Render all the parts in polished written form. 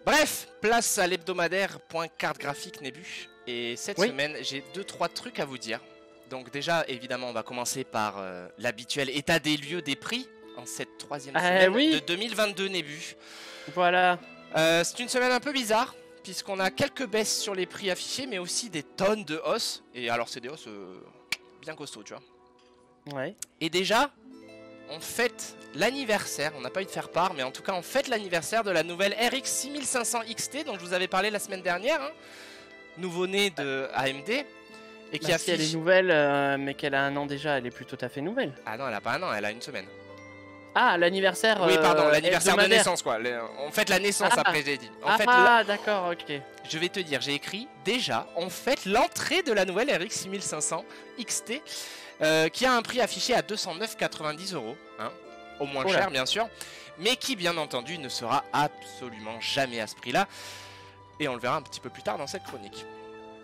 Bref, place à l'hebdomadaire point carte graphique Nébu. Et cette semaine, j'ai 2-3 trucs à vous dire. Donc déjà, évidemment, on va commencer par l'habituel état des lieux des prix en cette troisième semaine de 2022 Nébu. Voilà. C'est une semaine un peu bizarre, puisqu'on a quelques baisses sur les prix affichés, mais aussi des tonnes de hausses. Et alors, c'est des hausses bien costauds, tu vois. Ouais. Et déjà, on fête l'anniversaire, on n'a pas eu de faire part, mais en tout cas, on fête l'anniversaire de la nouvelle RX 6500 XT, dont je vous avais parlé la semaine dernière, hein, nouveau-né de AMD. Et qui si elle est nouvelle, mais qu'elle a un an déjà, elle est plus tout à fait nouvelle. Ah non, elle a pas un an, elle a une semaine. Ah, l'anniversaire. Oui, pardon, l'anniversaire de naissance, quoi. On fête la naissance après, j'ai dit. D'accord, ok. Je vais te dire, j'ai écrit déjà, on fête l'entrée de la nouvelle RX 6500 XT, qui a un prix affiché à 209,90 €, hein, au moins cher, bien sûr, mais qui, bien entendu, ne sera absolument jamais à ce prix-là. Et on le verra un petit peu plus tard dans cette chronique.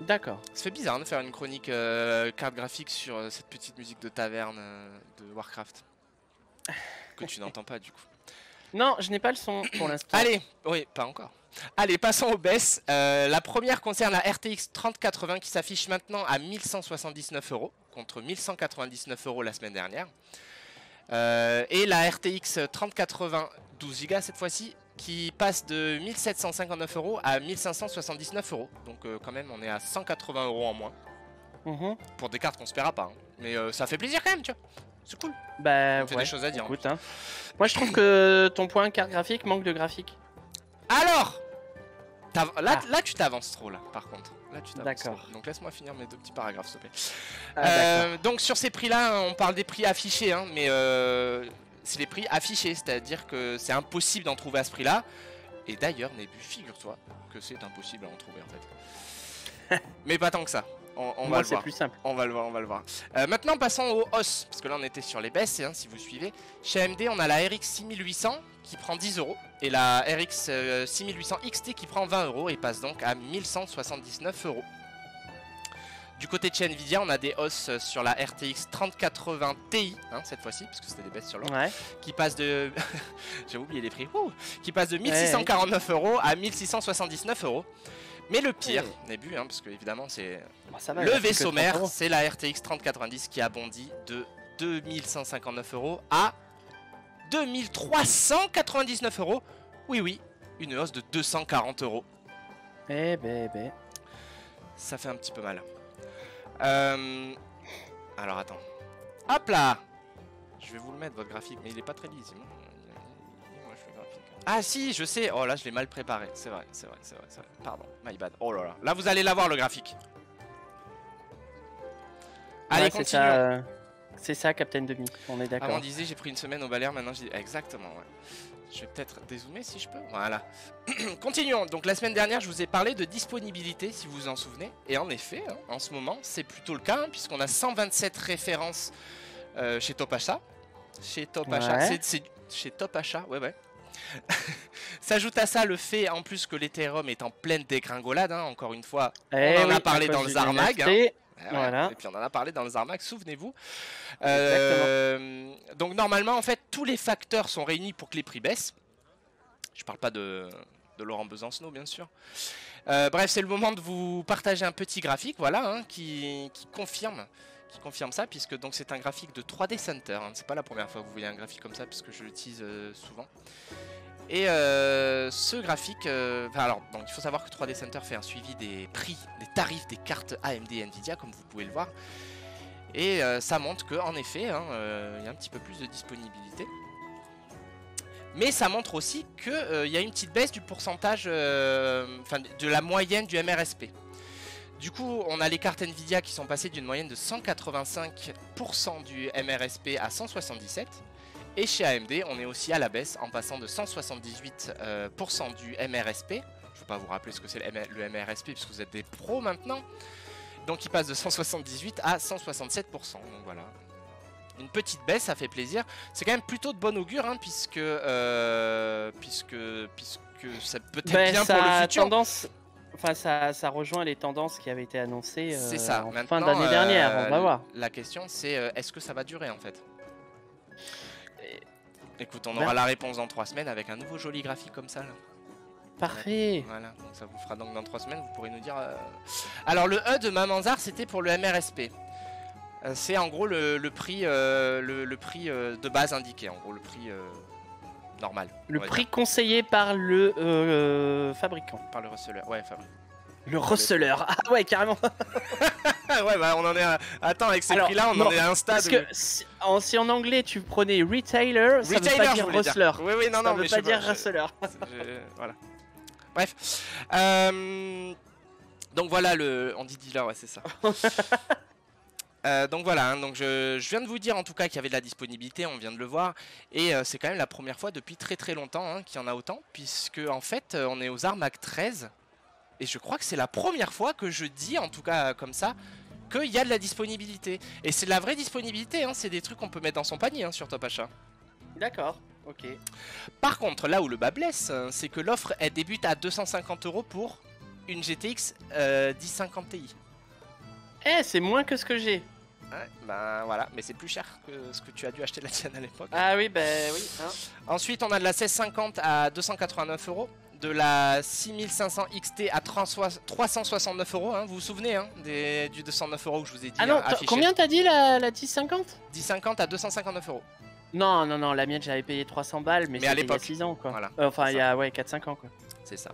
D'accord. Ça fait bizarre de faire une chronique carte graphique sur cette petite musique de taverne de Warcraft. Que tu n'entends pas du coup. Non, je n'ai pas le son pour l'instant. Allez, oui, pas encore. Allez, passons aux baisses. La première concerne la RTX 3080 qui s'affiche maintenant à 1179 € contre 1199 € la semaine dernière. Et la RTX 3080 12 Go cette fois-ci qui passe de 1759 € à 1579 €. Donc quand même on est à 180 € en moins. Pour des cartes qu'on se paiera pas. Hein. Mais ça fait plaisir quand même, tu vois. C'est cool. Bah on fait des choses à dire. Écoute, hein. Moi je trouve que ton point carte graphique manque de graphique. Alors là tu t'avances trop là par contre. Là tu t'avances trop. D'accord. Donc laisse-moi finir mes 2 petits paragraphes s'il te plaît. Donc sur ces prix là on parle des prix affichés hein, mais c'est les prix affichés, c'est-à-dire que c'est impossible d'en trouver à ce prix là. Et d'ailleurs Nébu, figure-toi que c'est impossible à en trouver en fait. Mais pas tant que ça. On va le voir. Plus simple. On va le voir. Maintenant passons aux hausses, parce que là on était sur les baisses, hein, si vous suivez. Chez AMD on a la RX 6800 qui prend 10 € et la RX 6800 XT qui prend 20 € et passe donc à 1179 €. Du côté de chez Nvidia on a des hausses sur la RTX 3080 Ti, hein, cette fois-ci, parce que c'était des baisses sur l'autre, qui passe de... J'ai oublié les prix. Qui passe de 1649 € à 1679 €. Mais le pire, Nébu, hein, parce que évidemment c'est le vaisseau mère, c'est la RTX 3090 qui a bondi de 2159 € à 2399 €. Oui, une hausse de 240 €. Ça fait un petit peu mal. Alors attends. Hop là. Je vais vous le mettre votre graphique, mais il est pas très lisible. Ah si, je sais. Oh là, je l'ai mal préparé. C'est vrai. Pardon, my bad. Oh là là. Là, vous allez l'avoir le graphique. Allez, continue. C'est ça, Captain Demi. On est d'accord. Avant disait, j'ai pris une semaine au balai. Maintenant, j'ai exactement. Ouais. Je vais peut-être dézoomer si je peux. Voilà. Continuons. Donc la semaine dernière, je vous ai parlé de disponibilité, si vous vous en souvenez. Et en effet, hein, en ce moment, c'est plutôt le cas, hein, puisqu'on a 127 références chez Top Achat. Chez Top Achat. C'est chez Top Achat. Ouais. S'ajoute à ça le fait en plus que l'Ethereum est en pleine dégringolade, hein, encore une fois, on en a parlé dans le Zarmag, hein. Voilà. Et puis on en a parlé dans le Zarmag, souvenez-vous. Donc normalement en fait tous les facteurs sont réunis pour que les prix baissent. Je parle pas de Laurent Besancenot bien sûr. Bref, c'est le moment de vous partager un petit graphique, voilà, hein, qui confirme ça, puisque donc c'est un graphique de 3D Center, hein. C'est pas la première fois que vous voyez un graphique comme ça, puisque je l'utilise souvent. Et ce graphique, alors donc il faut savoir que 3D Center fait un suivi des prix, des tarifs des cartes AMD et Nvidia, comme vous pouvez le voir. Et ça montre qu'en effet, hein, y a un petit peu plus de disponibilité. Mais ça montre aussi qu'il y a une petite baisse du pourcentage, de la moyenne du MRSP. Du coup, on a les cartes Nvidia qui sont passées d'une moyenne de 185% du MRSP à 177%. Et chez AMD, on est aussi à la baisse en passant de 178% du MRSP. Je ne vais pas vous rappeler ce que c'est le MRSP puisque vous êtes des pros maintenant. Donc il passe de 178 à 167%. Donc voilà. Une petite baisse, ça fait plaisir. C'est quand même plutôt de bon augure, hein, puisque ça peut être bien pour le futur. Enfin, ça rejoint les tendances qui avaient été annoncées en maintenant, fin d'année dernière, on va voir. La question c'est est-ce que ça va durer en fait? Écoute, on aura la réponse dans 3 semaines avec un nouveau joli graphique comme ça là. Parfait. Voilà, donc ça vous fera donc dans 3 semaines, vous pourrez nous dire... Alors le E de Mamanzar, c'était pour le MRSP. C'est en gros le prix, le prix de base indiqué, en gros le prix normal. Le prix conseillé par le fabricant. Par le receleur, ouais, fabricant. Le receleur, ah ouais, carrément. Ouais, bah on en est à... Attends, avec ces prix-là, on en est à un stade. Parce que si en anglais tu prenais retailer, ça veut pas dire receleur. Oui, oui, non, ça non, veut mais pas dire receleur. Voilà. Bref. Donc voilà, on dit dealer, ouais, c'est ça. Donc voilà, hein, donc je viens de vous dire en tout cas qu'il y avait de la disponibilité, on vient de le voir. Et c'est quand même la première fois depuis très très longtemps hein, qu'il y en a autant. Puisque en fait, on est aux Armac 13. Et je crois que c'est la première fois que je dis, en tout cas comme ça, qu'il y a de la disponibilité. Et c'est de la vraie disponibilité, hein, c'est des trucs qu'on peut mettre dans son panier hein, sur Top Achat. D'accord, ok. Par contre, là où le bas blesse, c'est que l'offre elle débute à 250 € pour une GTX 1050 Ti. Eh, c'est moins que ce que j'ai. Ouais, bah voilà, mais c'est plus cher que ce que tu as dû acheter la tienne à l'époque. Ah oui, bah oui. Hein. Ensuite, on a de la 1650 à 289 €. De la 6500 XT à 369 €, hein. Vous vous souvenez hein, du 209 € que je vous ai dit. Ah non, affiché. Combien t'as dit la 1050 1050 à 259 €. Non, non, non, la mienne j'avais payé 300 balles, mais à c'était il y a l'époque. 6 ans quoi. Voilà, enfin, il y a 4-5 ans quoi. C'est ça.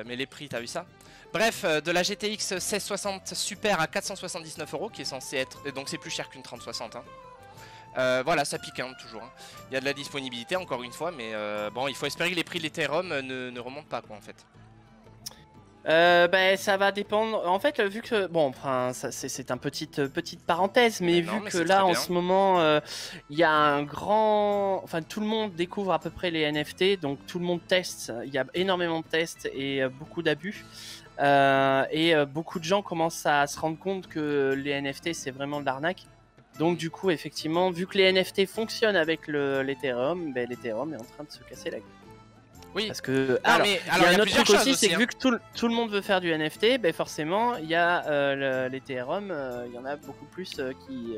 Mais les prix, t'as vu ça? Bref, de la GTX 1660 Super à 479 € qui est censé être... Donc c'est plus cher qu'une 3060 hein. Voilà, ça pique hein, toujours. Hein. Il y a de la disponibilité encore une fois, mais bon, il faut espérer que les prix de l'Ethereum ne remontent pas quoi en fait. Bah, ça va dépendre. En fait, vu que bon, enfin, c'est une petite parenthèse, mais vu que là en ce moment, il y a un grand, enfin, tout le monde découvre à peu près les NFT, donc tout le monde teste. Il y a énormément de tests et beaucoup d'abus. Et beaucoup de gens commencent à se rendre compte que les NFT c'est vraiment de l'arnaque. Donc du coup, effectivement, vu que les NFT fonctionnent avec l'Ethereum, ben, l'Ethereum est en train de se casser la gueule. Oui. Parce que alors, il y a un autre truc aussi, c'est que vu que tout le monde veut faire du NFT, ben forcément, il y a l'Ethereum, il y en a beaucoup plus qui...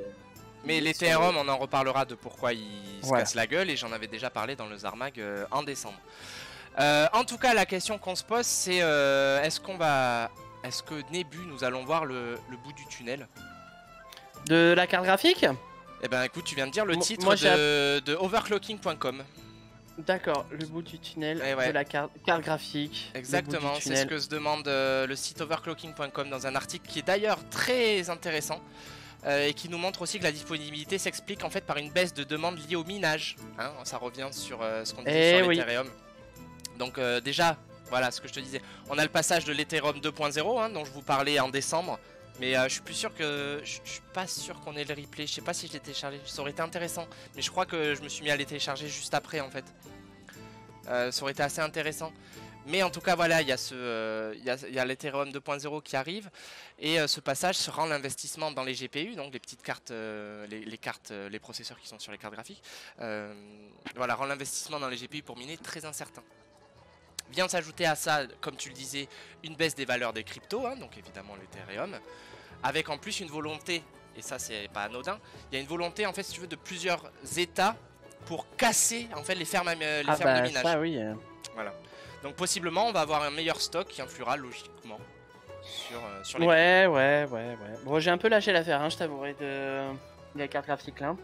Mais l'Ethereum, on en reparlera de pourquoi il se casse la gueule, et j'en avais déjà parlé dans le Zarmag en décembre. En tout cas, la question qu'on se pose, c'est est-ce que Nebu, nous allons voir le bout du tunnel de la carte graphique? Eh ben écoute, tu viens de dire le titre de overclocking.com. D'accord, le bout du tunnel de la carte graphique. Exactement, c'est ce que se demande le site overclocking.com dans un article qui est d'ailleurs très intéressant et qui nous montre aussi que la disponibilité s'explique en fait par une baisse de demande liée au minage. Hein, ça revient sur ce qu'on disait sur l'Ethereum. Donc déjà, voilà ce que je te disais. On a le passage de l'Ethereum 2.0 hein, dont je vous parlais en décembre. Mais je suis plus sûr que... Je suis pas sûr qu'on ait le replay. Je sais pas si je l'ai téléchargé. Ça aurait été intéressant. Mais je crois que je me suis mis à les télécharger juste après en fait. Ça aurait été assez intéressant. Mais en tout cas voilà, il y a l'Ethereum 2.0 qui arrive. Et ce passage se rend l'investissement dans les GPU. Donc les petites cartes, les processeurs qui sont sur les cartes graphiques. Voilà, rend l'investissement dans les GPU pour miner très incertain. Vient s'ajouter à ça, comme tu le disais, une baisse des valeurs des cryptos, hein, donc évidemment l'Ethereum, avec en plus une volonté, et ça c'est pas anodin, il y a une volonté en fait si tu veux de plusieurs états pour casser en fait les fermes de minage. Ça, oui. Voilà. Donc possiblement on va avoir un meilleur stock qui influera logiquement sur les... Ouais. Bon, j'ai un peu lâché l'affaire, hein, je t'avouerai, de la carte graphique là.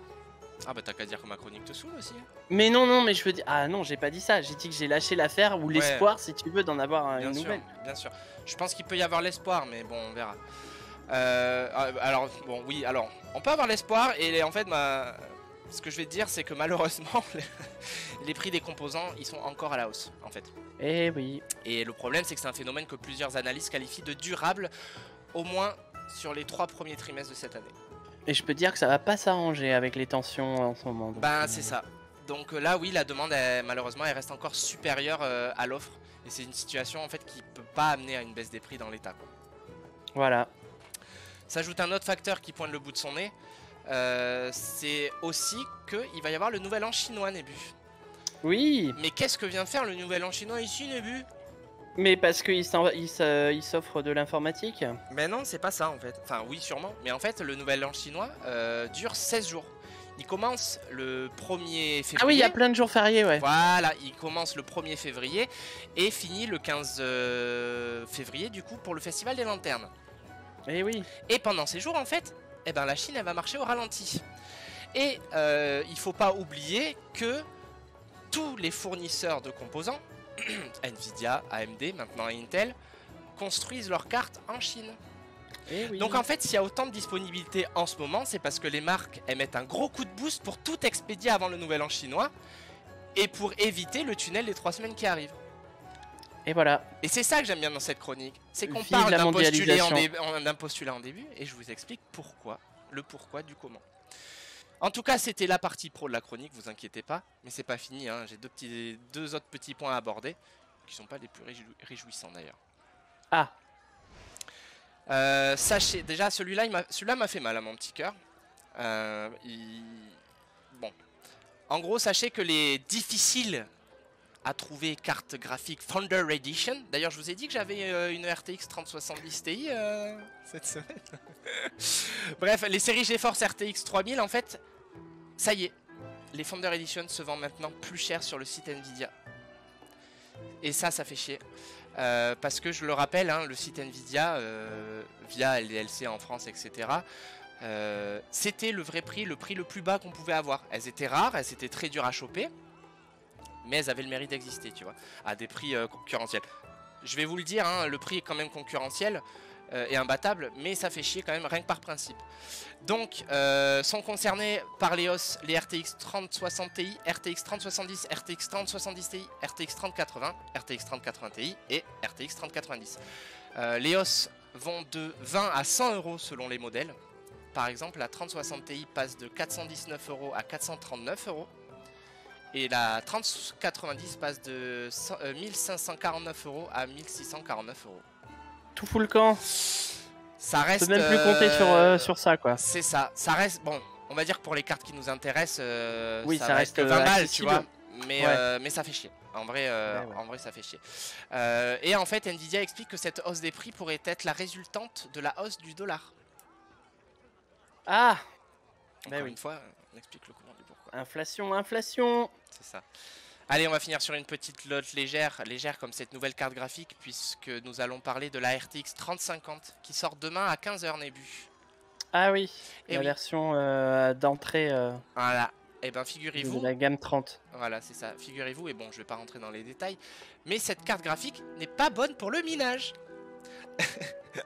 Ah bah t'as qu'à dire que ma chronique te saoule aussi. Mais non, mais je veux dire... Ah non, j'ai pas dit ça, j'ai dit que j'ai lâché l'affaire ou l'espoir si tu veux d'en avoir une nouvelle. Bien sûr, je pense qu'il peut y avoir l'espoir, mais bon, on verra. Alors, bon, oui, alors, on peut avoir l'espoir et en fait, ce que je vais te dire, c'est que malheureusement, les prix des composants, ils sont encore à la hausse, en fait. Eh oui. Et le problème, c'est que c'est un phénomène que plusieurs analystes qualifient de durable, au moins sur les 3 premiers trimestres de cette année. Et je peux dire que ça va pas s'arranger avec les tensions en ce moment. Ben c'est ça. Donc là oui, la demande malheureusement elle reste encore supérieure à l'offre. Et c'est une situation en fait qui peut pas amener à une baisse des prix dans l'état. Voilà. S'ajoute un autre facteur qui pointe le bout de son nez. C'est aussi qu'il va y avoir le nouvel an chinois, Nebu. Oui. Mais qu'est-ce que vient faire le nouvel an chinois ici, Nebu? Mais parce qu'il s'offre de l'informatique. Mais non, c'est pas ça en fait. Enfin oui sûrement. Mais en fait le nouvel an chinois dure 16 jours. Il commence le 1er février. Ah oui, il y a plein de jours fériés, ouais. Voilà, il commence le 1er février et finit le 15 février du coup pour le Festival des Lanternes. Et oui. Et pendant ces jours en fait, eh ben, la Chine elle va marcher au ralenti. Et il faut pas oublier que tous les fournisseurs de composants, Nvidia, AMD, maintenant Intel, construisent leurs cartes en Chine. Oui. Donc en fait, s'il y a autant de disponibilité en ce moment, c'est parce que les marques elles mettent un gros coup de boost pour tout expédier avant le nouvel an chinois et pour éviter le tunnel des 3 semaines qui arrivent. Et voilà. Et c'est ça que j'aime bien dans cette chronique, c'est qu'on parle d'un postulat en début et je vous explique pourquoi, le pourquoi du comment. En tout cas, c'était la partie pro de la chronique, vous inquiétez pas, mais c'est pas fini, hein. J'ai deux autres petits points à aborder qui sont pas les plus réjouissants d'ailleurs. Ah. Sachez, déjà celui-là m'a fait mal à mon petit cœur. Bon. En gros, sachez que les difficiles à trouver cartes graphiques Thunder Edition. D'ailleurs, je vous ai dit que j'avais une RTX 3070 Ti cette semaine. Bref, les séries GeForce RTX 3000, en fait, ça y est. Les Thunder Edition se vendent maintenant plus cher sur le site Nvidia. Et ça fait chier. Parce que je le rappelle, hein, le site Nvidia, via LDLC en France, etc., c'était le vrai prix, le prix le plus bas qu'on pouvait avoir. Elles étaient rares, elles étaient très dures à choper, mais elles avaient le mérite d'exister, tu vois, à des prix concurrentiels. Je vais vous le dire, hein, le prix est quand même concurrentiel et imbattable, mais ça fait chier quand même, rien que par principe. Donc, sont concernés par les hausses les RTX 3060 Ti, RTX 3070, RTX 3070 Ti, RTX 3080, RTX 3080 Ti et RTX 3090. Les hausses vont de 20 à 100 € selon les modèles. Par exemple, la 3060 Ti passe de 419 € à 439 €. Et la 3090 passe de 1549 € à 1649 €. Tout fout le camp. Ça reste. On peut même plus compter sur ça, quoi. C'est ça. Ça reste. Bon, on va dire que pour les cartes qui nous intéressent, oui, ça reste 20 balles, accessible. tu vois. Mais ça fait chier. En vrai, en vrai, ça fait chier. Et en fait, Nvidia explique que cette hausse des prix pourrait être la résultante de la hausse du dollar. Ah. Encore une fois, on explique le comment du pourquoi. Inflation, inflation. C'est ça. Allez, on va finir sur une petite note légère comme cette nouvelle carte graphique, puisque nous allons parler de la RTX 3050 qui sort demain à 15 h Nébu. Ah oui, et la version d'entrée. Voilà. Et ben figurez-vous. De la gamme 30. Voilà, c'est ça. Figurez-vous, et bon, je vais pas rentrer dans les détails, mais cette carte graphique n'est pas bonne pour le minage.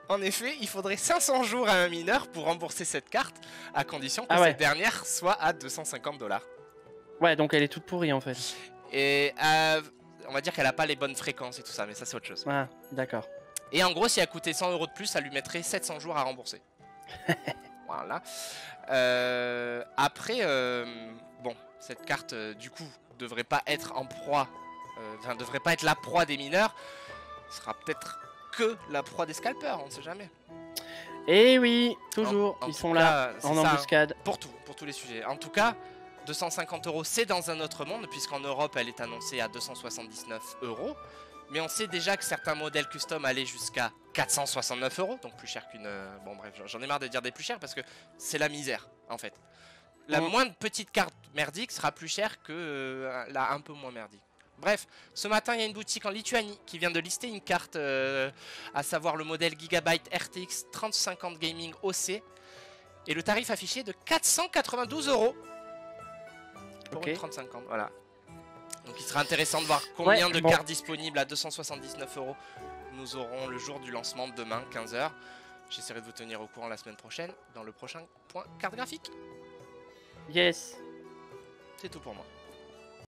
En effet, il faudrait 500 jours à un mineur pour rembourser cette carte, à condition que cette dernière soit à 250 $. Ouais, donc elle est toute pourrie en fait. Et on va dire qu'elle a pas les bonnes fréquences et tout ça, mais ça c'est autre chose. Ah, d'accord. Et en gros, si elle coûtait 100 € de plus, ça lui mettrait 700 jours à rembourser. Voilà. Après, bon, cette carte, du coup, devrait pas être en proie, devrait pas être la proie des mineurs. Ce sera peut-être que la proie des scalpers, on ne sait jamais. Et oui, toujours, ils sont là, en embuscade. Hein, pour tous les sujets. En tout cas, 250 €, c'est dans un autre monde, puisqu'en Europe, elle est annoncée à 279 €. Mais on sait déjà que certains modèles custom allaient jusqu'à 469 €, donc plus cher qu'une... Bon bref, j'en ai marre de dire des plus chers, parce que c'est la misère, en fait. La moindre petite carte merdique sera plus chère que la un peu moins merdique. Bref, ce matin, il y a une boutique en Lituanie qui vient de lister une carte, à savoir le modèle Gigabyte RTX 3050 Gaming OC. Et le tarif affiché est de 492 €. Pour une 3050, voilà. Donc il sera intéressant de voir combien de cartes disponibles à 279 € nous aurons le jour du lancement demain, 15 h. J'essaierai de vous tenir au courant la semaine prochaine dans le prochain point carte graphique. Yes. C'est tout pour moi.